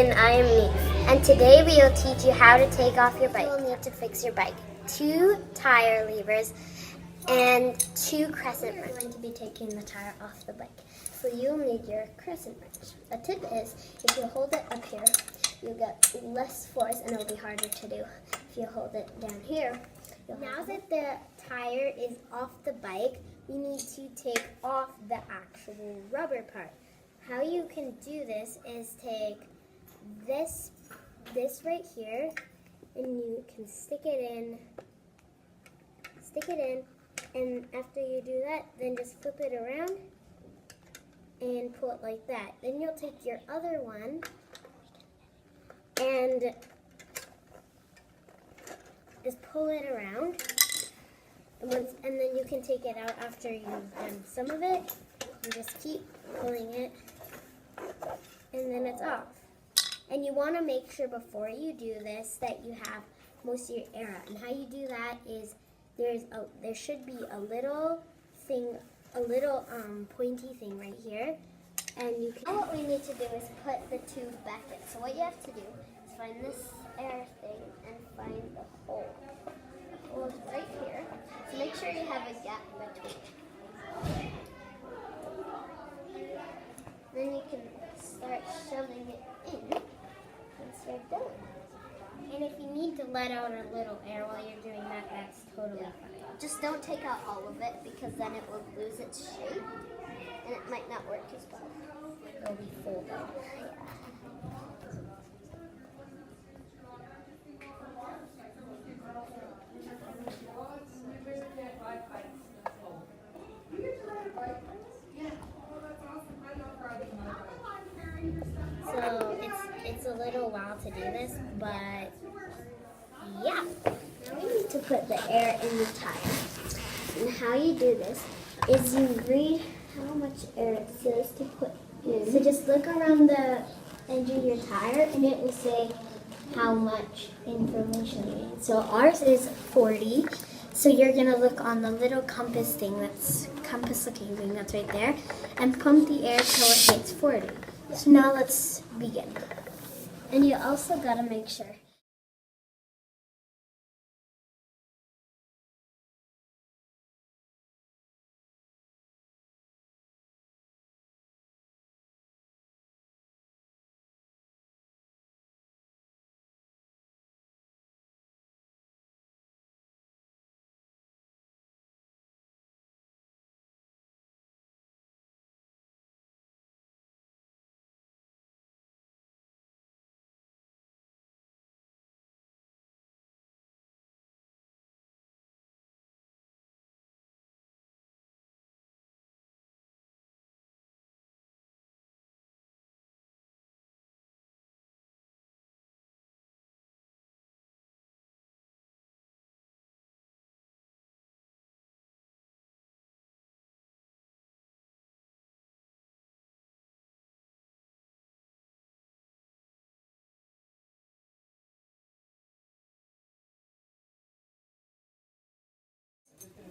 and I am Neve. And today we will teach you how to take off your bike. You will need to fix your bike. 2 tire levers and 2 crescent wrenches. We're going to be taking the tire off the bike. So you'll need your crescent wrench. A tip is, if you hold it up here, you'll get less force and it'll be harder to do. If you hold it down here, now that the tire is off the bike, we need to take off the actual rubber part. How you can do this is take this right here, and you can stick it in, and after you do that, then just flip it around and pull it like that. Then you'll take your other one and just pull it around, and then you can take it out after you've done some of it. You just keep pulling it, and then it's off. And you want to make sure before you do this that you have most of your air out. And how you do that is there should be a little thing, pointy thing right here. And now what we need to do is put the tube back in. So what you have to do is find this air thing and find the hole. The hole is right here. So make sure you have a gap between. Then you can start shoving it in and start doing. And if you need to let out a little air while you're doing that, that's totally fine. Just don't take out all of it, because then it will lose its shape and it might not work as well. It'll be folded. Yeah. So it's a little while to do this, but yeah. Now we need to put the air in the tire. And how you do this is you read how much air it says to put in. So just look around the edge of your tire and it will say how much information you need. So ours is 40. So you're gonna look on the little compass thing, compass looking thing that's right there, and pump the air till it hits 40. So now let's begin. And you also gotta make sure.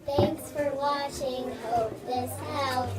Thanks for watching. Hope this helped.